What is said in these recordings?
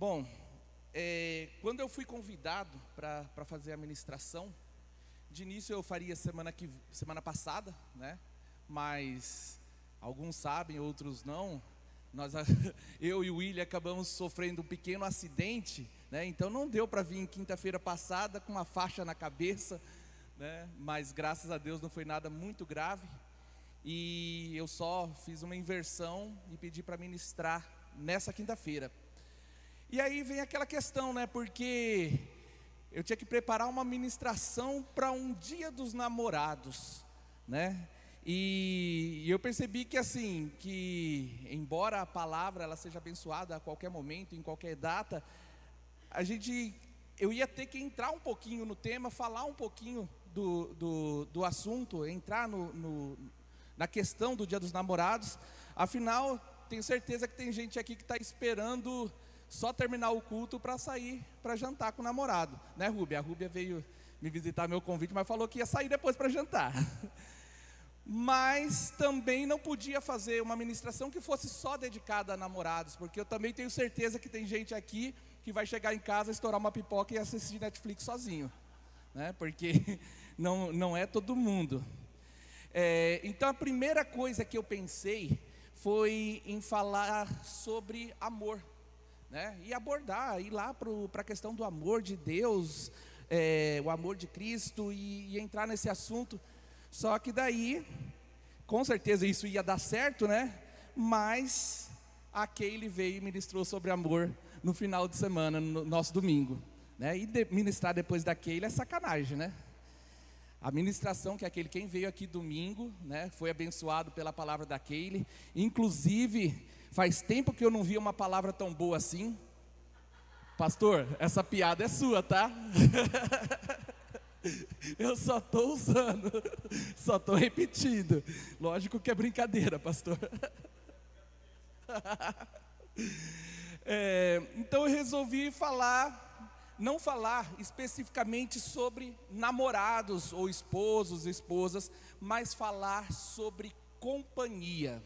Bom, quando eu fui convidado para fazer a ministração, de início eu faria semana passada, né? Mas alguns sabem, outros não. Eu e o William acabamos sofrendo um pequeno acidente, né? Então não deu para vir quinta-feira passada com uma faixa na cabeça, né? Mas graças a Deus não foi nada muito grave. E eu só fiz uma inversão e pedi para ministrar nessa quinta-feira. E aí vem aquela questão, né? Porque eu tinha que preparar uma ministração para um dia dos namorados, né? E eu percebi que assim, que embora a palavra ela seja abençoada a qualquer momento, em qualquer data, eu ia ter que entrar um pouquinho no tema, falar um pouquinho do assunto, entrar na questão do dia dos namorados. Afinal, tenho certeza que tem gente aqui que está esperando só terminar o culto para sair para jantar com o namorado, né, Rúbia? A Rúbia veio me visitar, meu convite, mas falou que ia sair depois para jantar. Mas também não podia fazer uma ministração que fosse só dedicada a namorados, porque eu também tenho certeza que tem gente aqui que vai chegar em casa, estourar uma pipoca e assistir Netflix sozinho, né? Porque não é todo mundo. Então a primeira coisa que eu pensei foi em falar sobre amor, né? E abordar, ir lá para a questão do amor de Deus, o amor de Cristo e entrar nesse assunto. Só que daí, com certeza isso ia dar certo, né? Mas a Keile veio e ministrou sobre amor no final de semana, no nosso domingo, né? E ministrar depois da Keile é sacanagem, né? A ministração que quem veio aqui domingo, né, foi abençoado pela palavra da Keile. Inclusive, faz tempo que eu não via uma palavra tão boa assim. Pastor, essa piada é sua, tá? Eu só estou usando, só estou repetindo. Lógico que é brincadeira, pastor. Então eu resolvi não falar especificamente sobre namorados ou esposos, esposas, mas falar sobre companhia.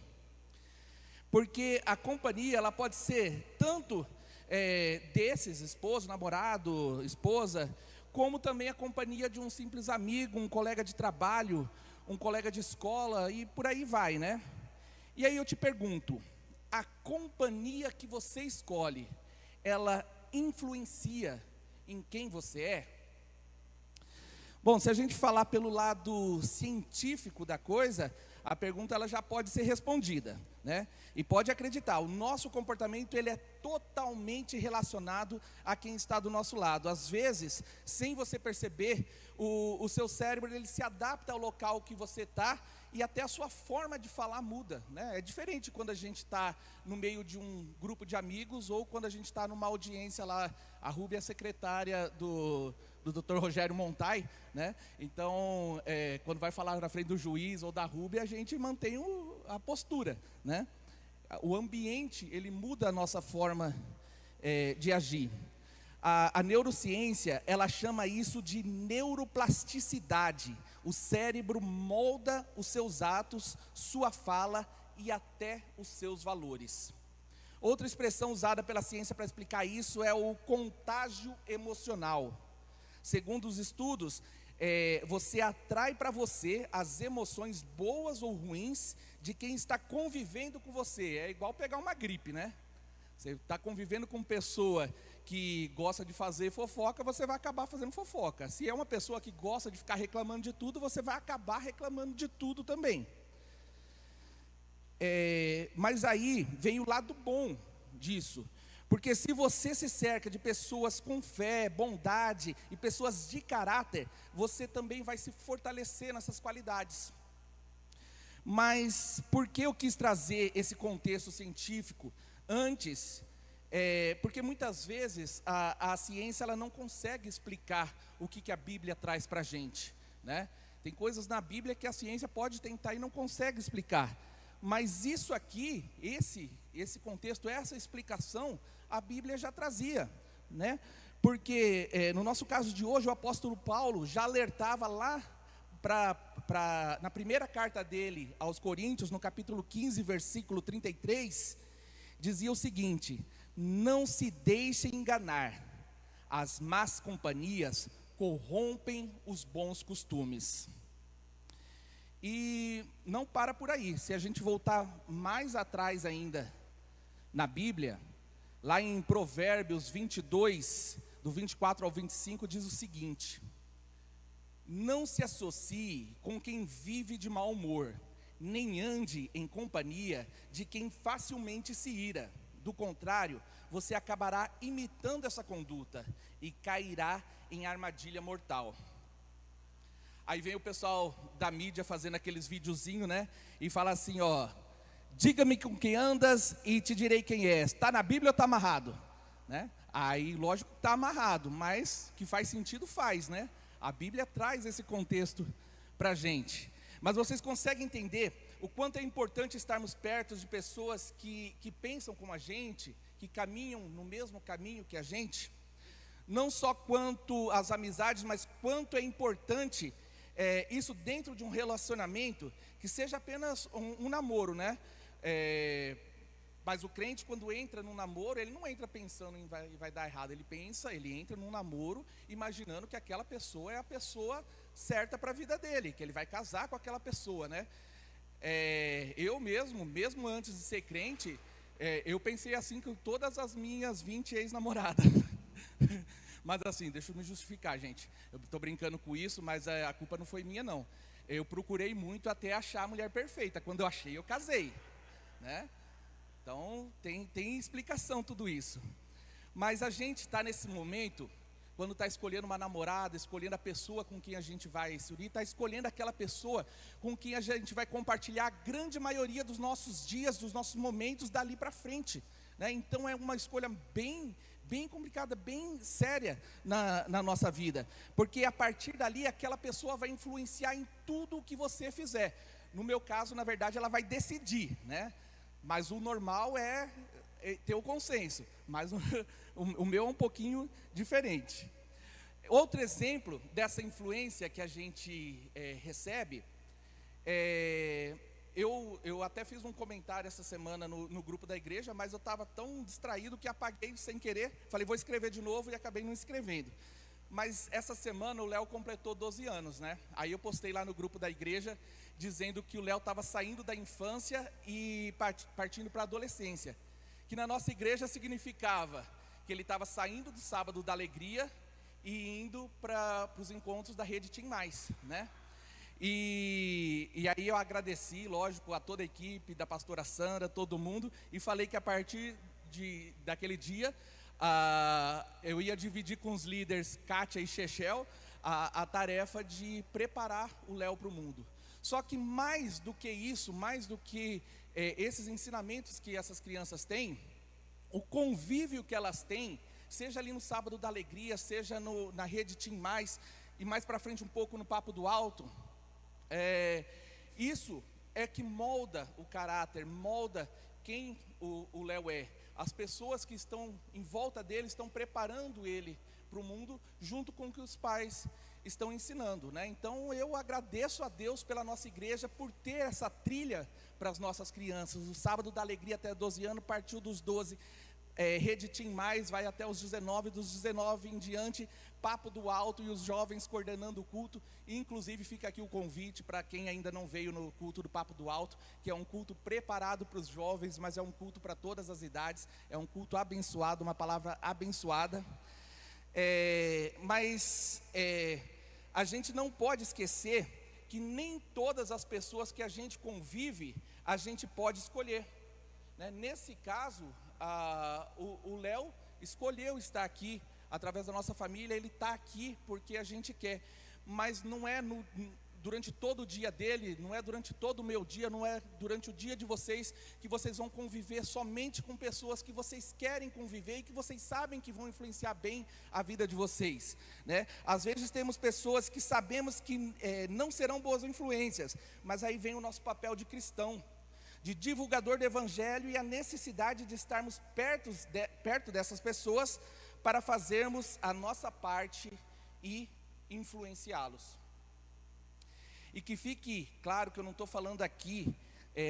Porque a companhia, ela pode ser tanto desses, esposo, namorado, esposa, como também a companhia de um simples amigo, um colega de trabalho, um colega de escola e por aí vai, né? E aí eu te pergunto, a companhia que você escolhe, ela influencia em quem você é? Bom, se a gente falar pelo lado científico da coisa, a pergunta ela já pode ser respondida, né? E pode acreditar, o nosso comportamento ele é totalmente relacionado a quem está do nosso lado. Às vezes, sem você perceber, o seu cérebro ele se adapta ao local que você está e até a sua forma de falar muda, né? É diferente quando a gente está no meio de um grupo de amigos ou quando a gente está numa audiência lá. A Rúbia é secretária do Dr. Rogério Montai, né? Então, quando vai falar na frente do juiz ou da Rúbia, a gente mantém a postura, né? O ambiente, ele muda a nossa forma de agir. A neurociência, ela chama isso de neuroplasticidade. O cérebro molda os seus atos, sua fala e até os seus valores. Outra expressão usada pela ciência para explicar isso é o contágio emocional. Segundo os estudos, você atrai para você as emoções boas ou ruins de quem está convivendo com você. É igual pegar uma gripe, né? Você está convivendo com pessoa que gosta de fazer fofoca, você vai acabar fazendo fofoca. Se é uma pessoa que gosta de ficar reclamando de tudo, você vai acabar reclamando de tudo também. Mas aí vem o lado bom disso. Porque se você se cerca de pessoas com fé, bondade e pessoas de caráter, você também vai se fortalecer nessas qualidades. Mas por que eu quis trazer esse contexto científico antes? Porque muitas vezes a ciência ela não consegue explicar o que a Bíblia traz para a gente, né? Tem coisas na Bíblia que a ciência pode tentar e não consegue explicar. Mas isso aqui, esse contexto, essa explicação, a Bíblia já trazia, né? Porque no nosso caso de hoje, o apóstolo Paulo já alertava lá na primeira carta dele aos Coríntios, no capítulo 15, versículo 33, dizia o seguinte: Não se deixe enganar. As más companhias corrompem os bons costumes. E não para por aí. Se a gente voltar mais atrás ainda na Bíblia, lá em Provérbios 22, do 24 ao 25, diz o seguinte: não se associe com quem vive de mau humor, nem ande em companhia de quem facilmente se ira. Do contrário, você acabará imitando essa conduta e cairá em armadilha mortal. Aí vem o pessoal da mídia fazendo aqueles videozinhos, né? E fala assim, ó: diga-me com quem andas e te direi quem és. Está na Bíblia ou está amarrado? Né? Aí, lógico que está amarrado, mas que faz sentido, faz, né? A Bíblia traz esse contexto para a gente. Mas vocês conseguem entender o quanto é importante estarmos perto de pessoas que pensam como a gente, que caminham no mesmo caminho que a gente? Não só quanto às amizades, mas quanto é importante isso dentro de um relacionamento, que seja apenas um namoro, né? Mas o crente, quando entra num namoro, ele não entra pensando em vai dar errado. Ele entra num namoro imaginando que aquela pessoa é a pessoa certa para a vida dele, que ele vai casar com aquela pessoa, né? Eu mesmo antes de ser crente, eu pensei assim com todas as minhas 20 ex-namoradas. Mas assim, deixa eu me justificar, gente. Eu estou brincando com isso, mas a culpa não foi minha, não. Eu procurei muito até achar a mulher perfeita. Quando eu achei, eu casei, né? Então, tem explicação tudo isso. Mas a gente está nesse momento, quando está escolhendo uma namorada, escolhendo a pessoa com quem a gente vai se unir, está escolhendo aquela pessoa com quem a gente vai compartilhar a grande maioria dos nossos dias, dos nossos momentos dali para frente, né? Então, é uma escolha bem complicada, bem séria na nossa vida. Porque a partir dali, aquela pessoa vai influenciar em tudo o que você fizer. No meu caso, na verdade, ela vai decidir, né? Mas o normal é ter o consenso, mas o meu é um pouquinho diferente. Outro exemplo dessa influência que a gente recebe, eu até fiz um comentário essa semana no grupo da igreja, mas eu estava tão distraído que apaguei sem querer, falei vou escrever de novo e acabei não escrevendo. Mas essa semana o Léo completou 12 anos, né? Aí eu postei lá no grupo da igreja, dizendo que o Léo estava saindo da infância e partindo para a adolescência. Que na nossa igreja significava que ele estava saindo do sábado da alegria e indo para os encontros da Rede Tim Mais, né? E aí eu agradeci, lógico, a toda a equipe, da pastora Sandra, todo mundo, e falei que a partir daquele dia, eu ia dividir com os líderes Kátia e Chechel a tarefa de preparar o Léo para o mundo. Só que mais do que isso, mais do que esses ensinamentos que essas crianças têm, o convívio que elas têm, seja ali no sábado da alegria, seja na Rede Tim Mais, e mais para frente um pouco no Papo do Alto, isso é que molda o caráter, molda quem o Léo é. As pessoas que estão em volta dele estão preparando ele para o mundo, junto com o que os pais estão ensinando, né? Então eu agradeço a Deus pela nossa igreja, por ter essa trilha para as nossas crianças. O sábado da alegria até 12 anos, partiu dos 12, Rede Tim Mais vai até os 19, dos 19 em diante, Papo do Alto e os jovens coordenando o culto. E, inclusive fica aqui o convite para quem ainda não veio no culto do Papo do Alto, que é um culto preparado para os jovens, mas é um culto para todas as idades, é um culto abençoado, uma palavra abençoada. Mas a gente não pode esquecer que nem todas as pessoas que a gente convive, a gente pode escolher, né? Nesse caso, o Léo escolheu estar aqui, através da nossa família, ele está aqui porque a gente quer, mas não é durante todo o dia dele, não é durante todo o meu dia, não é durante o dia de vocês, que vocês vão conviver somente com pessoas que vocês querem conviver e que vocês sabem que vão influenciar bem a vida de vocês, né? Às vezes temos pessoas que sabemos que não serão boas influências, mas aí vem o nosso papel de cristão, de divulgador do evangelho, e a necessidade de estarmos perto dessas pessoas para fazermos a nossa parte e influenciá-los. E que fique claro que eu não estou falando aqui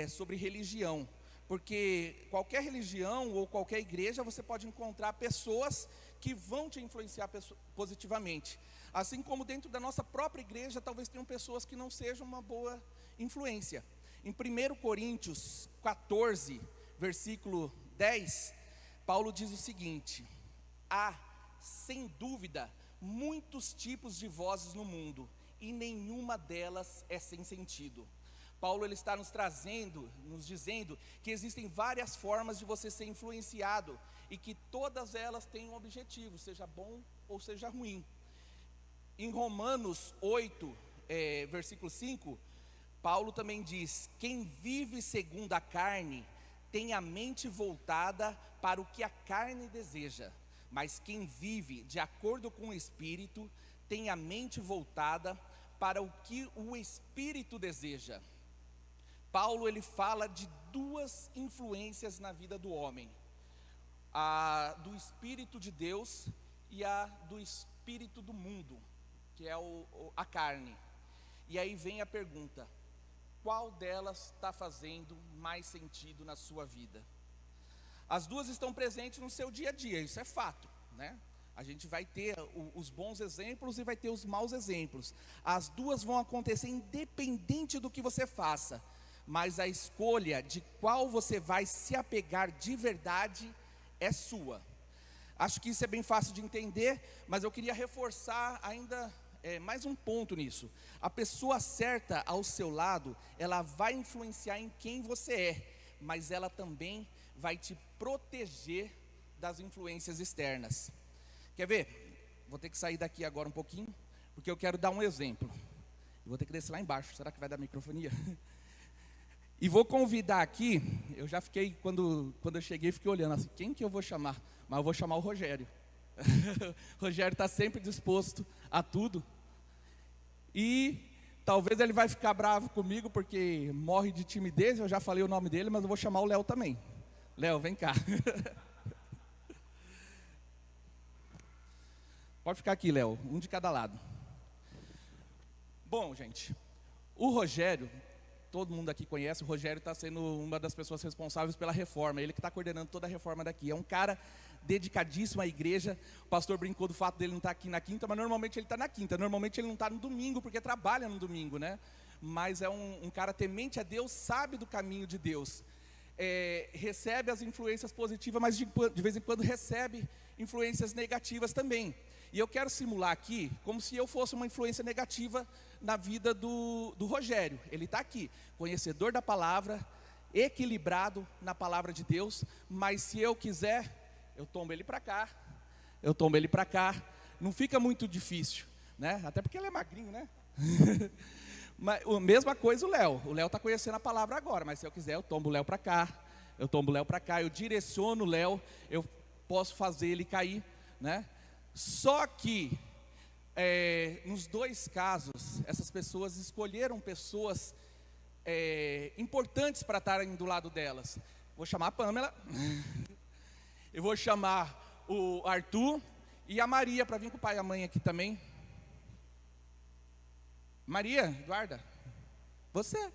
sobre religião, Porque qualquer religião ou qualquer igreja você pode encontrar pessoas que vão te influenciar positivamente. Assim como dentro da nossa própria igreja, talvez tenham pessoas que não sejam uma boa influência. Em 1 Coríntios 14, versículo 10, Paulo diz o seguinte: há, sem dúvida, muitos tipos de vozes no mundo, e nenhuma delas é sem sentido. Paulo ele está nos dizendo que existem várias formas de você ser influenciado, e que todas elas têm um objetivo, seja bom ou seja ruim. Em Romanos 8, versículo 5, Paulo também diz: quem vive segundo a carne tem a mente voltada para o que a carne deseja, mas quem vive de acordo com o Espírito tem a mente voltada para o que o Espírito deseja. Paulo ele fala de duas influências na vida do homem: a do Espírito de Deus e a do Espírito do mundo, que é a carne. E aí vem a pergunta: qual delas está fazendo mais sentido na sua vida? As duas estão presentes no seu dia a dia, isso é fato, né? A gente vai ter os bons exemplos e vai ter os maus exemplos. As duas vão acontecer independente do que você faça, mas a escolha de qual você vai se apegar de verdade é sua. Acho que isso é bem fácil de entender, mas eu queria reforçar ainda mais um ponto nisso. A pessoa certa ao seu lado, ela vai influenciar em quem você é, mas ela também vai te proteger das influências externas. Quer ver? Vou ter que sair daqui agora um pouquinho, porque eu quero dar um exemplo. Eu vou ter que descer lá embaixo, será que vai dar microfonia? E vou convidar aqui, eu já fiquei, quando eu cheguei, fiquei olhando assim, quem que eu vou chamar? Mas eu vou chamar o Rogério. O Rogério está sempre disposto a tudo. E talvez ele vai ficar bravo comigo, porque morre de timidez, eu já falei o nome dele, mas eu vou chamar o Léo também. Léo, vem cá. Pode ficar aqui, Léo, um de cada lado. Bom, gente, o Rogério, todo mundo aqui conhece, o Rogério está sendo uma das pessoas responsáveis pela reforma, ele que está coordenando toda a reforma daqui. É um cara dedicadíssimo à igreja. O pastor brincou do fato dele não estar aqui na quinta, mas normalmente ele está na quinta, normalmente ele não está no domingo, porque trabalha no domingo, né? Mas é um cara temente a Deus, sabe do caminho de Deus. Recebe as influências positivas, mas de vez em quando recebe influências negativas também. E eu quero simular aqui, como se eu fosse uma influência negativa na vida do Rogério. Ele está aqui, conhecedor da palavra, equilibrado na palavra de Deus, mas se eu quiser, eu tombo ele para cá, eu tombo ele para cá, não fica muito difícil, né? Até porque ele é magrinho, né? Mas a mesma coisa o Léo está conhecendo a palavra agora, mas se eu quiser, eu tombo o Léo para cá, eu tombo o Léo para cá, eu direciono o Léo, eu posso fazer ele cair, né? Só que, nos dois casos, essas pessoas escolheram pessoas importantes para estarem do lado delas. Vou chamar a Pamela, eu vou chamar o Arthur e a Maria para vir com o pai e a mãe aqui também. Maria, Eduarda, você.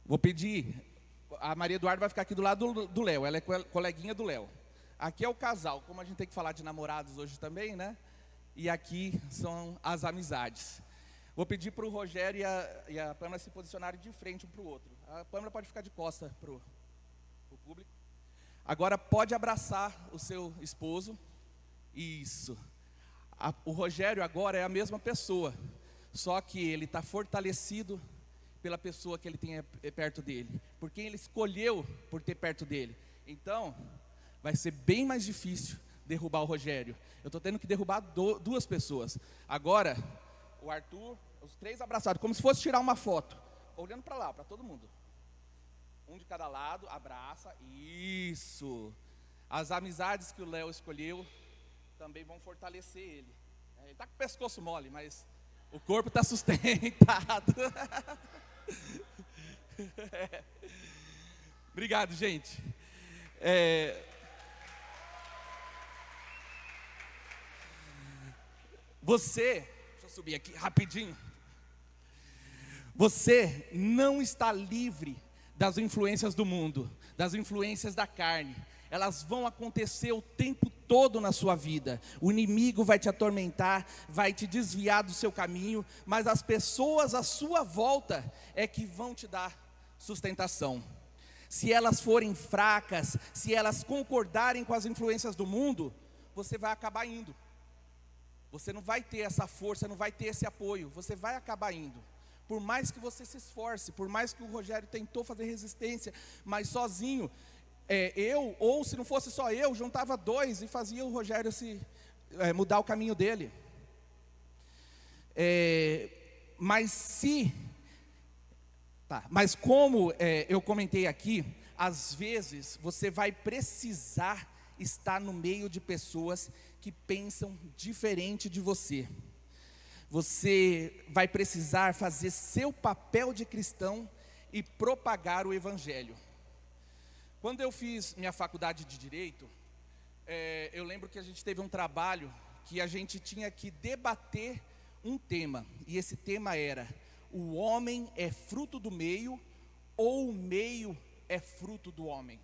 Vou pedir, a Maria Eduarda vai ficar aqui do lado do Léo, ela é coleguinha do Léo. Aqui é o casal, como a gente tem que falar de namorados hoje também, né? E aqui são as amizades. Vou pedir para o Rogério e a Pâmela se posicionarem de frente um para o outro. A Pâmela pode ficar de costa para o público. Agora pode abraçar o seu esposo. Isso. O Rogério agora é a mesma pessoa, só que ele está fortalecido pela pessoa que ele tem perto dele, por quem ele escolheu por ter perto dele. Então, vai ser bem mais difícil derrubar o Rogério. Eu estou tendo que derrubar duas pessoas. Agora, o Arthur, os três abraçados, como se fosse tirar uma foto, olhando para lá, para todo mundo. Um de cada lado, abraça, isso. As amizades que o Léo escolheu também vão fortalecer ele. Ele está com o pescoço mole, mas o corpo está sustentado. Obrigado, gente. Deixa eu subir aqui rapidinho. Você não está livre das influências do mundo, das influências da carne. Elas vão acontecer o tempo todo na sua vida. O inimigo vai te atormentar, vai te desviar do seu caminho, mas as pessoas à sua volta é que vão te dar sustentação. Se elas forem fracas, se elas concordarem com as influências do mundo, você vai acabar indo. Você não vai ter essa força, não vai ter esse apoio, você vai acabar indo. Por mais que você se esforce, por mais que o Rogério tentou fazer resistência, mas sozinho, ou se não fosse só eu, juntava dois e fazia o Rogério mudar o caminho dele. Mas como eu comentei aqui, às vezes você vai precisar estar no meio de pessoas que pensam diferente de você. Você vai precisar fazer seu papel de cristão e propagar o evangelho. Quando eu fiz minha faculdade de Direito, eu lembro que a gente teve um trabalho que a gente tinha que debater um tema. E esse tema era: o homem é fruto do meio ou o meio é fruto do homem?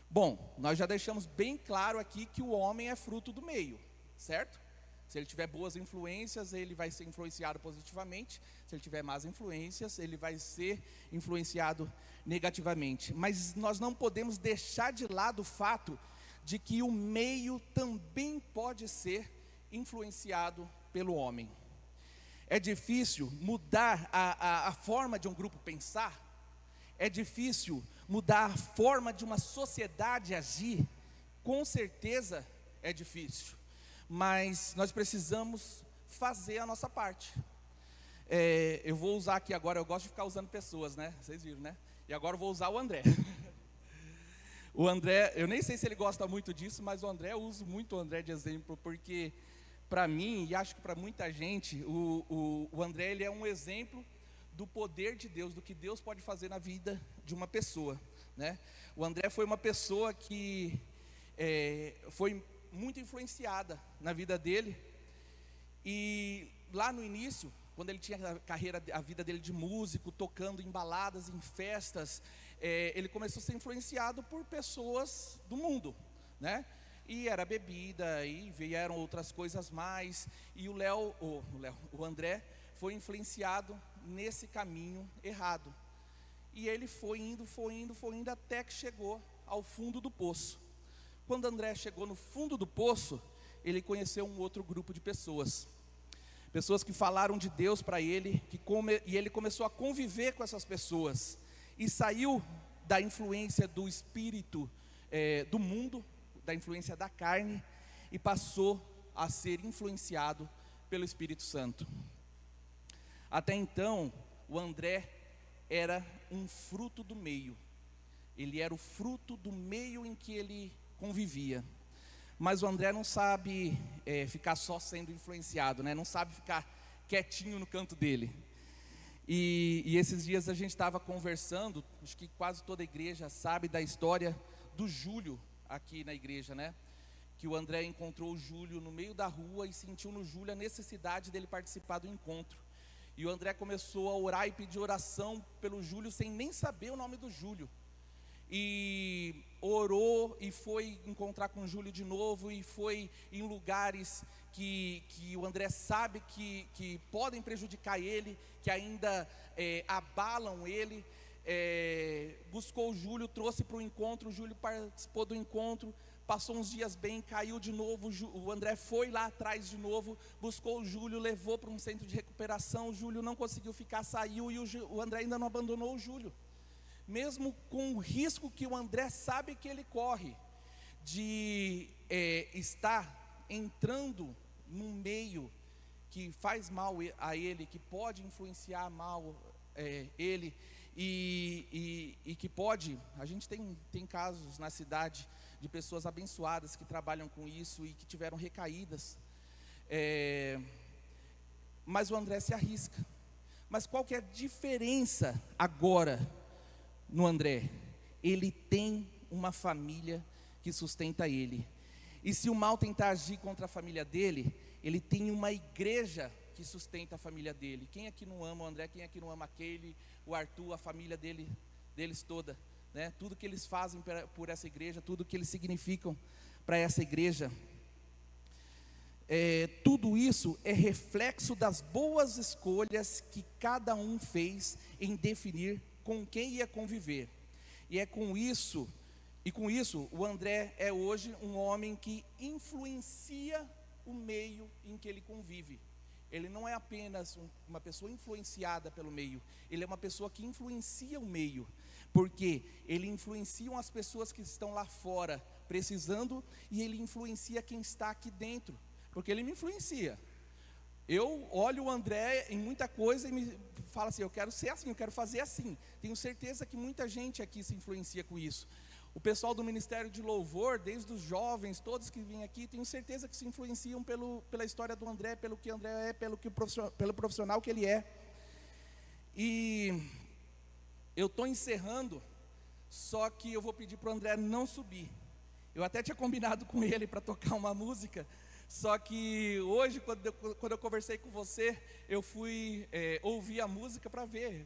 Bom, nós já deixamos bem claro aqui que o homem é fruto do meio, certo? Se ele tiver boas influências, ele vai ser influenciado positivamente. Se ele tiver más influências, ele vai ser influenciado negativamente. Mas nós não podemos deixar de lado o fato de que o meio também pode ser influenciado pelo homem. É difícil mudar a forma de um grupo pensar. É difícil mudar a forma de uma sociedade agir. Com certeza é difícil. Mas nós precisamos fazer a nossa parte. Eu vou usar aqui agora, eu gosto de ficar usando pessoas, né? Vocês viram, né? E agora eu vou usar o André. O André, eu nem sei se ele gosta muito disso, mas o André, eu uso muito o André de exemplo, porque para mim, e acho que para muita gente, o André, ele é um exemplo do poder de Deus, do que Deus pode fazer na vida de uma pessoa, né? O André foi uma pessoa que foi muito influenciada na vida dele, e lá no início, quando ele tinha a vida dele de músico, tocando em baladas, em festas, ele começou a ser influenciado por pessoas do mundo, né? E era bebida, e vieram outras coisas mais, e o André foi influenciado nesse caminho errado, e ele foi indo, até que chegou ao fundo do poço. Quando André chegou no fundo do poço, ele conheceu um outro grupo de pessoas que falaram de Deus para ele, e ele começou a conviver com essas pessoas, e saiu da influência do espírito do mundo, da influência da carne, e passou a ser influenciado pelo Espírito Santo. Até então, o André era um fruto do meio, ele era o fruto do meio em que ele convivia. Mas o André não sabe ficar só sendo influenciado, né? Não sabe ficar quietinho no canto dele. E esses dias a gente estava conversando, acho que quase toda a igreja sabe da história do Júlio aqui na igreja, né? Que o André encontrou o Júlio no meio da rua e sentiu no Júlio a necessidade dele participar do encontro. E o André começou a orar e pedir oração pelo Júlio sem nem saber o nome do Júlio. E orou e foi encontrar com o Júlio de novo, e foi em lugares que o André sabe que podem prejudicar ele, que ainda abalam ele. Buscou o Júlio, trouxe para o encontro, o Júlio participou do encontro, passou uns dias bem, caiu de novo, o André foi lá atrás de novo, buscou o Júlio, levou para um centro de recuperação, o Júlio não conseguiu ficar, saiu, e o André ainda não abandonou o Júlio. Mesmo com o risco que o André sabe que ele corre, de estar entrando num meio que faz mal a ele, que pode influenciar mal ele, e que pode, a gente tem casos na cidade de pessoas abençoadas que trabalham com isso e que tiveram recaídas, mas o André se arrisca. Mas qual que é a diferença agora no André? Ele tem uma família que sustenta ele, e se o mal tentar agir contra a família dele, ele tem uma igreja que sustenta a família dele. Quem aqui não ama o André? Quem aqui não ama aquele, o Arthur, a família deles toda, né? Tudo que eles fazem por essa igreja, tudo que eles significam para essa igreja. Tudo isso é reflexo das boas escolhas que cada um fez em definir com quem ia conviver. E com isso o André é hoje um homem que influencia o meio em que ele convive. Ele não é apenas uma pessoa influenciada pelo meio, ele é uma pessoa que influencia o meio, porque ele influencia as pessoas que estão lá fora precisando, e ele influencia quem está aqui dentro, porque ele me influencia. Eu olho o André em muita coisa e me falo assim, eu quero ser assim, eu quero fazer assim. Tenho certeza que muita gente aqui se influencia com isso. O pessoal do Ministério de Louvor, desde os jovens, todos que vêm aqui, tenho certeza que se influenciam pela história do André, pelo que o André é, pelo profissional que ele é. E eu estou encerrando, só que eu vou pedir para o André não subir. Eu até tinha combinado com ele para tocar uma música, só que hoje, quando eu conversei com você, eu fui ouvir a música para ver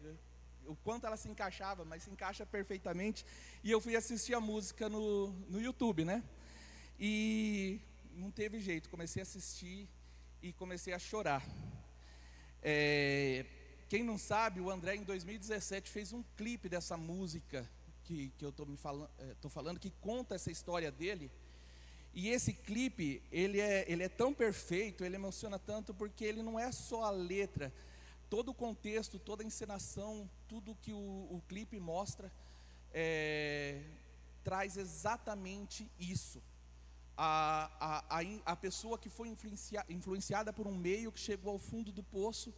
o quanto ela se encaixava, mas se encaixa perfeitamente. E eu fui assistir a música no YouTube, né? E não teve jeito, comecei a assistir e comecei a chorar. Quem não sabe, o André em 2017 fez um clipe dessa música que eu estou falando, que conta essa história dele. E esse clipe, ele é tão perfeito, ele emociona tanto, porque ele não é só a letra, todo o contexto, toda a encenação, tudo que o clipe mostra, traz exatamente isso. A pessoa que foi influenciada por um meio, que chegou ao fundo do poço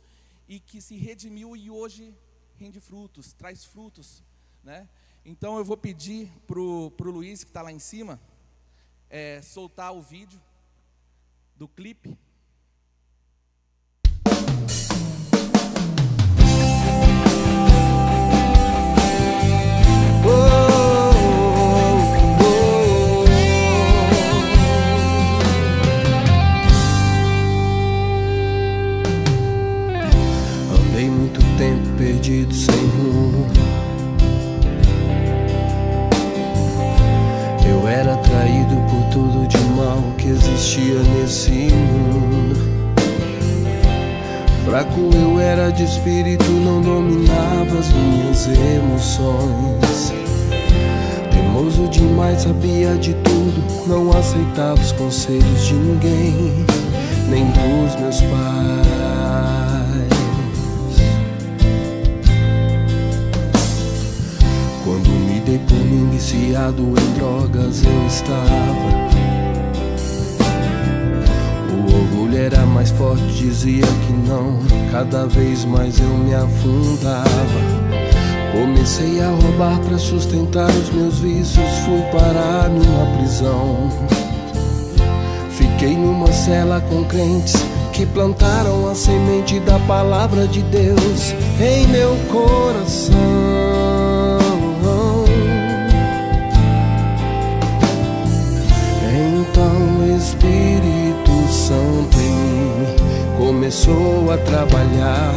e que se redimiu e hoje rende frutos, traz frutos, né? Então eu vou pedir pro Luiz, que está lá em cima, soltar o vídeo do clipe. Andei muito tempo perdido sem rumo. Eu era traído por tudo de mal que existia nesse mundo. Fraco eu era de espírito, não dominava as minhas emoções. Teimoso demais, sabia de tudo, não aceitava os conselhos de ninguém, nem dos meus pais. Quando me dei por mim viciado em drogas eu estava. O orgulho era mais forte, dizia que não, cada vez mais eu me afundava. Comecei a roubar pra sustentar os meus vícios, fui parar numa prisão. Fiquei numa cela com crentes que plantaram a semente da palavra de Deus em meu coração. Então o Espírito Santo em mim começou a trabalhar,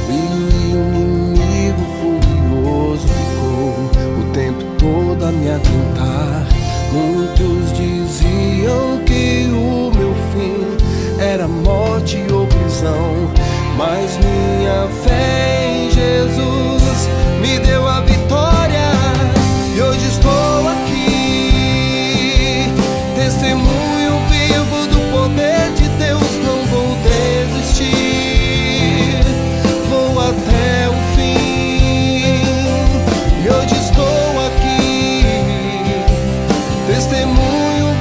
e o inimigo furioso ficou o tempo todo a me atentar. Muitos diziam que o meu fim era morte ou prisão, mas minha fé em Jesus me deu a vitória, e hoje estou aqui, testemunho vivo do poder de Deus. Não vou desistir, vou até o fim, e hoje estou aqui, testemunho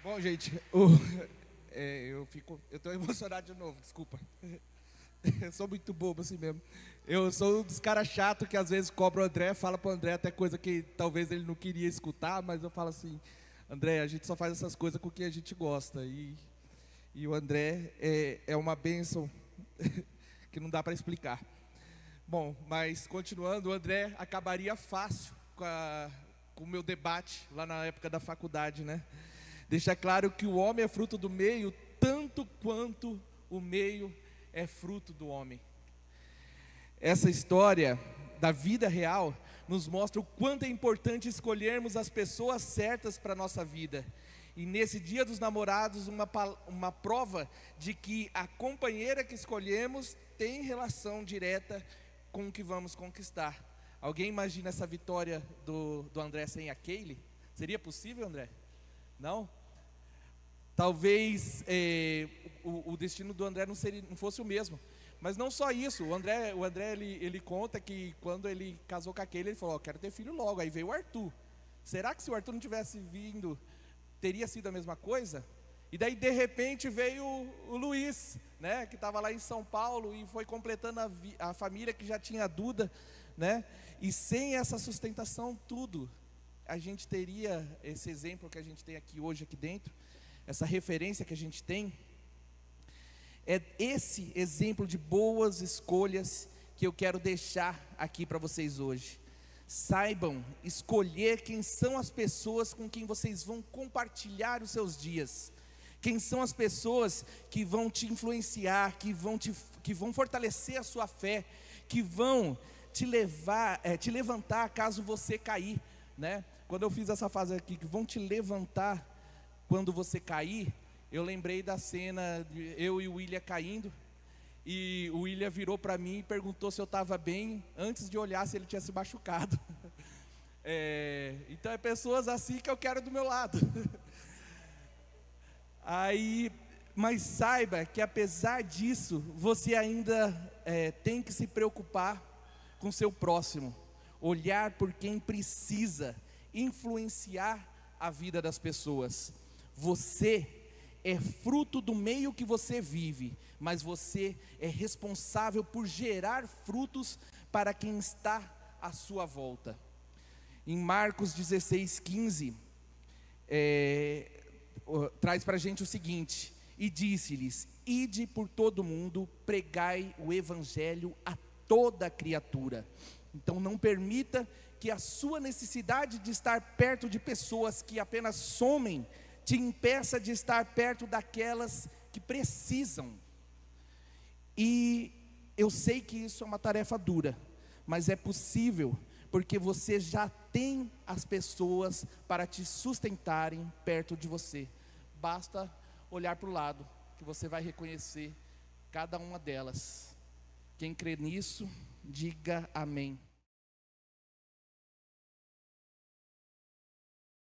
Bom, gente, eu estou emocionado de novo, desculpa. Eu sou muito bobo assim mesmo. Eu sou um dos caras chatos que às vezes cobra o André, fala pro André até coisa que talvez ele não queria escutar, mas eu falo assim, André, a gente só faz essas coisas com o que a gente gosta. E o André é uma bênção que não dá para explicar. Bom, mas continuando, o André acabaria fácil com o meu debate lá na época da faculdade, né? Deixa claro que o homem é fruto do meio, tanto quanto o meio é fruto do homem. Essa história da vida real nos mostra o quanto é importante escolhermos as pessoas certas para a nossa vida. E nesse dia dos namorados, uma prova de que a companheira que escolhemos tem relação direta com o que vamos conquistar. Alguém imagina essa vitória do André sem a Kaylee? Seria possível, André? Não? Talvez o destino do André não fosse o mesmo. Mas não só isso, o André ele conta que quando ele casou com a Kaylee, ele falou, quero ter filho logo, aí veio o Arthur. Será que se o Arthur não tivesse vindo, teria sido a mesma coisa? E daí de repente veio o Luiz, né, que estava lá em São Paulo e foi completando a família que já tinha a Duda, né? E sem essa sustentação tudo, a gente teria esse exemplo que a gente tem aqui hoje aqui dentro, essa referência que a gente tem. É esse exemplo de boas escolhas que eu quero deixar aqui para vocês hoje. Saibam escolher quem são as pessoas com quem vocês vão compartilhar os seus dias. Quem são as pessoas que vão te influenciar, que vão fortalecer a sua fé, que vão te levantar caso você cair, né? Quando eu fiz essa fase aqui, que vão te levantar quando você cair, eu lembrei da cena de eu e o William caindo, e o William virou para mim e perguntou se eu estava bem, antes de olhar se ele tinha se machucado. Então é pessoas assim que eu quero do meu lado. Mas saiba que apesar disso, você ainda tem que se preocupar com o seu próximo, olhar por quem precisa influenciar a vida das pessoas. Você é fruto do meio que você vive, mas você é responsável por gerar frutos para quem está à sua volta. Em Marcos 16:15, traz para a gente o seguinte: e disse-lhes, ide por todo mundo, pregai o evangelho a toda criatura. Então não permita que a sua necessidade de estar perto de pessoas que apenas somem, te impeça de estar perto daquelas que precisam. E eu sei que isso é uma tarefa dura, mas é possível, porque você já tem as pessoas para te sustentarem perto de você. Basta olhar para o lado, que você vai reconhecer cada uma delas. Quem crê nisso, diga amém.